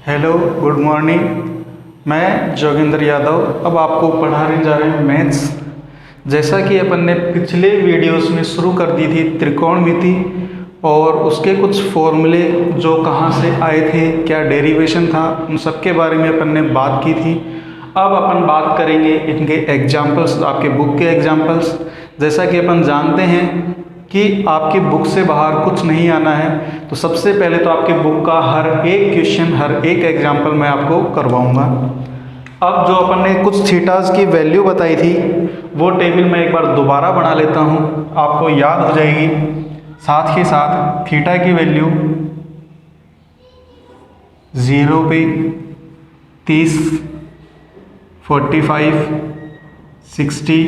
Hello, good morning. मैं जोगिंदर यादव अब आपको पढ़ाने जा रहे हैं मैथ्स। जैसा कि अपन ने पिछले वीडियोस में शुरू कर दी थी त्रिकोणमिति और उसके कुछ फॉर्मूले जो कहाँ से आए थे, क्या डेरिवेशन था, उन सब के बारे में अपन ने बात की थी। अब अपन बात करेंगे इनके एग्जाम्पल्स, आपके बुक के एग्जाम्पल्स। जैसा कि अपन जानते हैं कि आपकी बुक से बाहर कुछ नहीं आना है, तो सबसे पहले तो आपके बुक का हर एक क्वेश्चन, हर एक एग्जाम्पल मैं आपको करवाऊंगा। अब जो अपन ने कुछ थीटाज की वैल्यू बताई थी वो टेबल मैं एक बार दोबारा बना लेता हूँ, आपको याद हो जाएगी। साथ ही साथ थीटा की वैल्यू 0 पे 30, 45, 60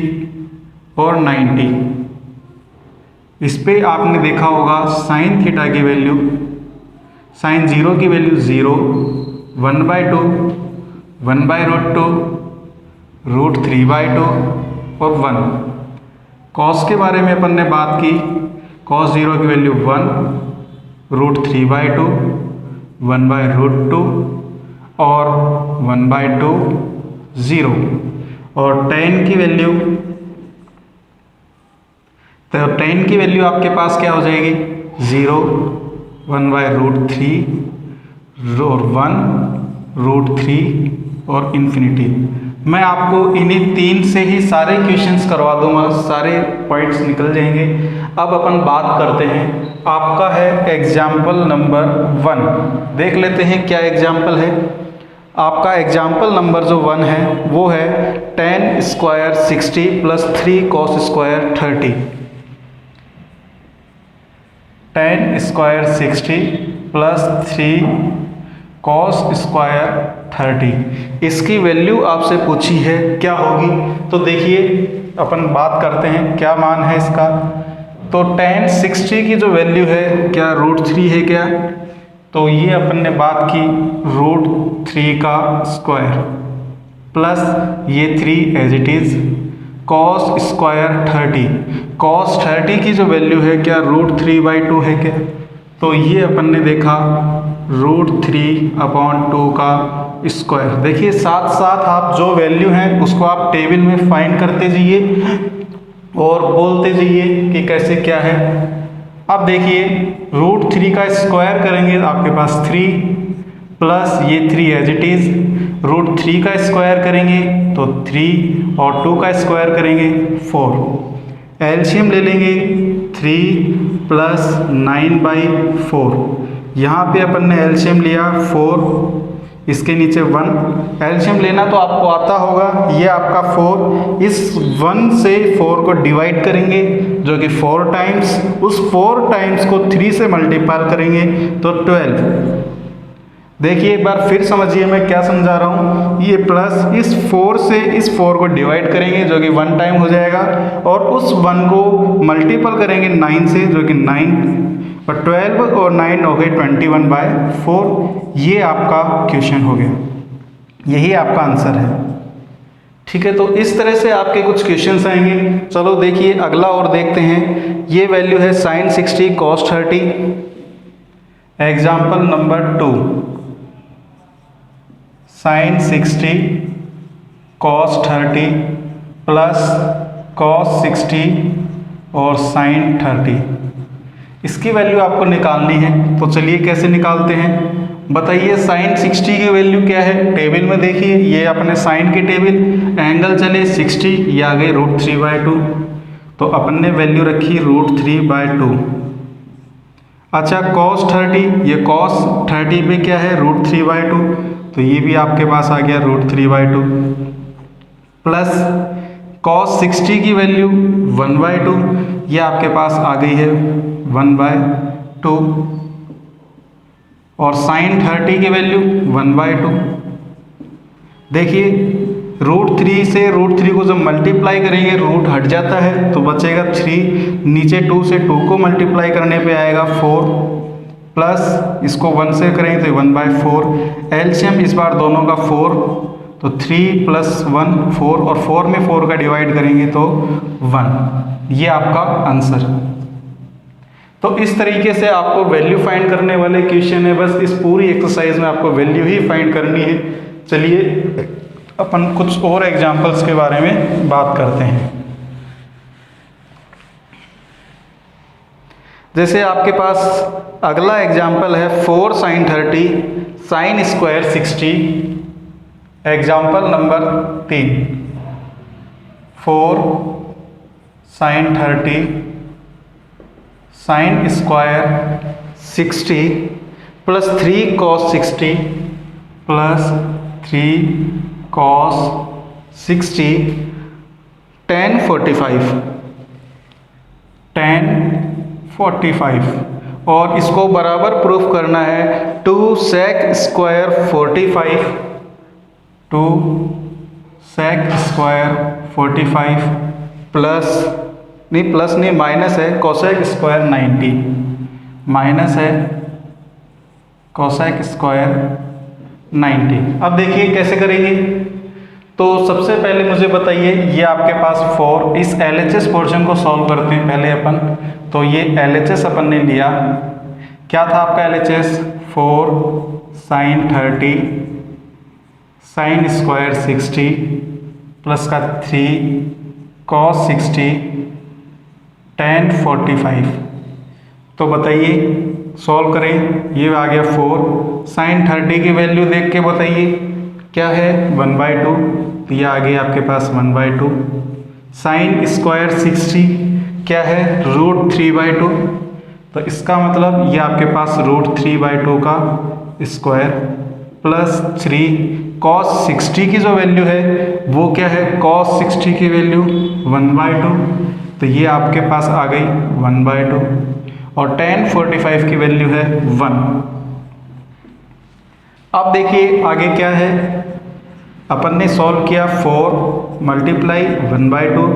और 90। इस पे आपने देखा होगा साइन थीटा की वैल्यू, साइन 0 की वैल्यू 0, 1/2, 1/√2, √3/2 और 1। कॉस के बारे में अपन ने बात की, कॉस 0 की वैल्यू 1, √3/2, 1/√2 और 1/2, 0। और tan की वैल्यू, तो tan की वैल्यू आपके पास क्या हो जाएगी 0, 1/√3 और 1, √3 और इन्फिनिटी। मैं आपको इन्हीं 3 से ही सारे क्वेश्चंस करवा दूंगा, सारे पॉइंट्स निकल जाएंगे। अब अपन बात करते हैं, आपका है एग्जाम्पल नंबर 1। देख लेते हैं क्या एग्जाम्पल है। आपका एग्जाम्पल नंबर जो 1 है वो है tan square 60 + 3 cos square 30। tan square 60 + 3 cos square 30। इसकी वैल्यू आपसे पूछी है क्या होगी, तो देखिए अपन बात करते हैं क्या मान है इसका। तो tan 60 की जो वैल्यू है क्या √3 है क्या, तो ये अपन ने बात की √3 का स्क्वायर प्लस ये 3 as it is cos square 30। cos 30 की जो वैल्यू है क्या √3/2 है क्या, तो ये अपन ने देखा √3/2 का स्क्वायर। देखिए साथ साथ आप जो वैल्यू है उसको आप टेबल में फाइंड करते जाइए और बोलते जाइए कि कैसे क्या है। अब देखिए √3 का स्क्वायर करेंगे आपके पास 3 प्लस ये 3 एज इट इज, √3 का स्क्वायर करेंगे तो 3 और 2 का स्क्वायर करेंगे 4। एलसीएम ले लेंगे 3 + 9/4। यहाँ पे अपन ने एलसीएम लिया 4, इसके नीचे 1। एलसीएम लेना तो आपको आता होगा, ये आपका 4, इस 1 से 4 को डिवाइड करेंगे जो कि 4 टाइम्स, उस 4 टाइम्स को 3 से मल्टीप्लाई करेंगे तो 12। देखिए एक बार फिर समझिए मैं क्या समझा रहा हूँ। ये प्लस इस 4 से इस 4 को डिवाइड करेंगे जो कि 1 टाइम हो जाएगा और उस 1 को मल्टीपल करेंगे 9 से जो कि 9 और 12 और 9 हो गए 21/4। ये आपका क्वेश्चन हो गया, यही आपका आंसर है। ठीक है, तो इस तरह से आपके कुछ क्वेश्चंस आएंगे। चलो देखिए अगला और देखते हैं। ये वैल्यू है sin 60 cos 30। Example number 2, sin 60 cos 30 plus cos 60 और sin 30। इसकी वैल्यू आपको निकालनी है, तो चलिए कैसे निकालते हैं बताइए। sin 60 की वैल्यू क्या है, टेबल में देखिए, ये अपने sin की टेबल, एंगल चले 60, ये आ गए √3/2, तो अपन ने वैल्यू रखी √3/2। अच्छा cos 30, ये cos 30 पे क्या है √3/2, तो ये भी आपके पास आ गया √3/2 प्लस cos 60 की वैल्यू 1/2, ये आपके पास आ गई है 1/2 और sin 30 की वैल्यू 1/2। देखिए √3 से √3 को जब मल्टीप्लाई करेंगे रूट हट जाता है तो बचेगा 3, नीचे 2 से 2 को मल्टीप्लाई करने पे आएगा 4 प्लस इसको 1 से करेंगे तो 1/4। एलसीएम इस बार दोनों का 4, तो 3 + 1 4 और 4 में 4 का डिवाइड करेंगे तो 1। ये आपका आंसर। तो इस तरीके से आपको वैल्यू फाइंड करने वाले क्वेश्चन है। बस इस पूरी एक्सरसाइज में आपको वैल्यू ही फाइंड करनी है। चलिए अपन कुछ और एग्जांपल्स के बारे में बात करते हैं। जैसे आपके पास अगला एग्जाम्पल है 4 sin 30 sin square 60। Example number 3, 4 sin 30 sin square 60 plus 3 cos 60 plus 3 cos 60 tan 45 और इसको बराबर प्रूफ करना है 2 sec square 45 2 sec square 45 plus नहीं माइनस है cosec स्क्वायर 90 माइनस है cosec स्क्वायर 90। अब देखिए कैसे करेंगे। तो सबसे पहले मुझे बताइए, ये आपके पास 4, इस LHS पोर्शन को सॉल्व करते हैं पहले अपन। तो ये LHS अपन ने लिया, क्या था आपका LHS 4 sin 30 sin square 60 plus का 3 cos 60 tan 45। तो बताइए सॉल्व करें, ये आ गया 4 sin 30 की वैल्यू देख के बताइए क्या है 1/2, तो ये आ गया आपके पास 1/2। sin स्क्वायर 60 क्या है √3/2, तो इसका मतलब ये आपके पास √3/2 का स्क्वायर प्लस 3 cos 60 की जो वैल्यू है वो क्या है cos 60 की वैल्यू 1/2, तो ये आपके पास आ गई 1/2 और tan 45 की वैल्यू है 1। अब देखिए आगे क्या है, अपन ने सॉल्व किया 4 मल्टीप्लाई 1/2,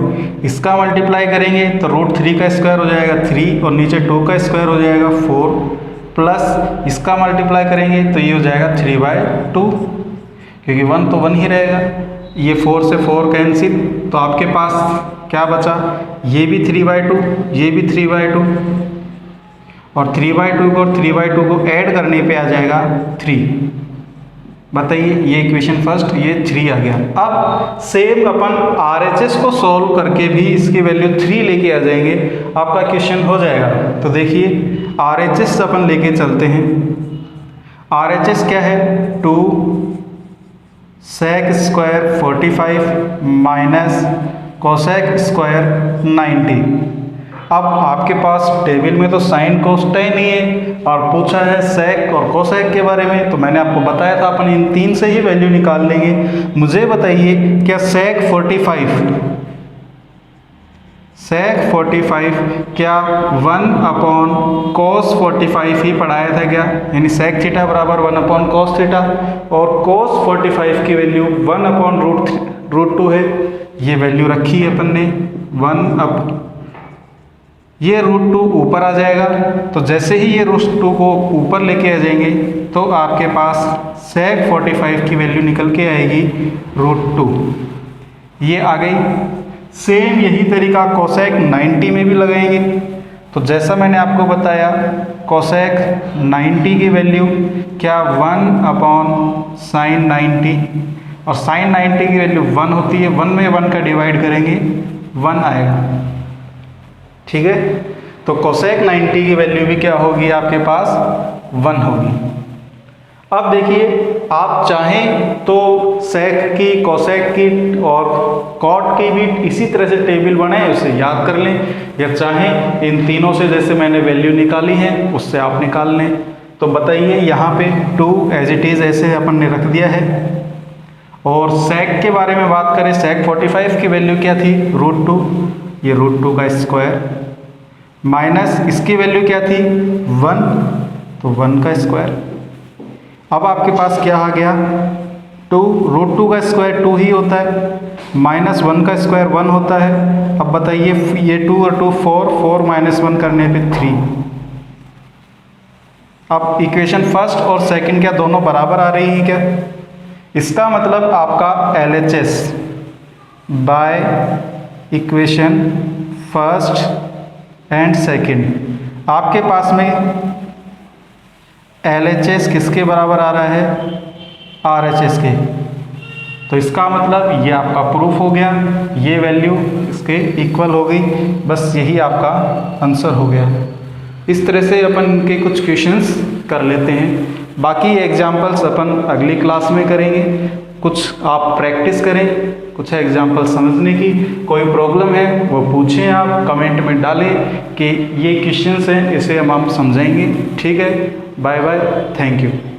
इसका मल्टीप्लाई करेंगे तो √3 का स्क्वायर हो जाएगा 3 और नीचे 2 का स्क्वायर हो जाएगा 4 प्लस इसका मल्टीप्लाई करेंगे तो ये हो जाएगा 3/2, क्योंकि 1 तो 1 ही रहेगा। ये 4 से 4 कैंसिल, तो आपके पास क्या बचा, ये भी 3/2 ये भी 3/2 और 3/2 को 3/2 को ऐड करने पे आ जाएगा 3। बताइए ये इक्वेशन फर्स्ट, ये 3 आ गया। अब सेम अपन RHS को सॉल्व करके भी इसकी वैल्यू 3 लेके आ जाएंगे, आपका क्वेश्चन हो जाएगा। तो देखिए RHS अपन लेके चलते हैं। RHS क्या है 2 sec square 45 minus cosec square 90। अब आपके पास टेबल में तो साइन cos tan नहीं है और पूछा है sec और cosec के बारे में, तो मैंने आपको बताया था अपन इन 3 से ही वैल्यू निकाल लेंगे। मुझे बताइए क्या sec 45 क्या 1/cos 45 ही पढ़ाया था क्या, यानी sec थीटा बराबर 1/cos थीटा और cos 45 की वैल्यू 1/√2 है। ये वैल्यू रखी है अपन ने 1 ये √2 ऊपर आ जाएगा, तो जैसे ही ये √2 को ऊपर लेके आ जाएंगे तो आपके पास sec 45 की वैल्यू निकल के आएगी √2, ये आ गई। सेम यही तरीका cosec 90 में भी लगाएंगे। तो जैसा मैंने आपको बताया cosec 90 की वैल्यू क्या 1/sin 90 और sin 90 की वैल्यू 1 होती है, 1 में 1 का डिवाइड करेंगे 1 आएगा, ठीक है। तो cosec 90 की वैल्यू भी क्या होगी आपके पास 1 होगी। अब देखिए आप चाहें तो sec की cosec की और cot की भी इसी तरह से टेबल बनाए उसे याद कर लें, या चाहें इन तीनों से जैसे मैंने वैल्यू निकाली है उससे आप निकाल लें। तो बताइए यहाँ पे 2 एज इट इज़ ऐसे अपन ने रख दिया है। और sec के बारे में बात करें, sec 45 की वैल्यू क्या थी √2, ये √2 का स्क्वायर माइनस इसकी वैल्यू क्या थी 1, तो 1 का स्क्वायर। अब आपके पास क्या आ गया 2, √2 का स्क्वायर 2 ही होता है माइनस 1 का स्क्वायर 1 होता है। अब बताइए ये 2 और 2 4 माइनस 1 करने पे 3। अब इक्वेशन फर्स्ट और सेकंड क्या दोनों बराबर आ रही हैं क्या, इसका मतलब आपका LHS by equation first and second आपके पास में LHS किसके बराबर आ रहा है, RHS के। तो इसका मतलब ये आपका प्रूफ हो गया, ये वैल्यू इसके इक्वल हो गई, बस यही आपका आंसर हो गया। इस तरह से अपन के कुछ क्वेश्चंस कर लेते हैं, बाकी एग्जाम्पल्स अपन अगली क्लास में करेंगे। कुछ आप प्रैक्टिस करें, कुछ एग्जाम्पल समझने की। कोई प्रॉब्लम है वो पूछें, आप कमेंट में डालें कि ये क्वेश्चंस हैं, इसे हम समझाएंगे। ठीक है, बाय बाय, थैंक यू।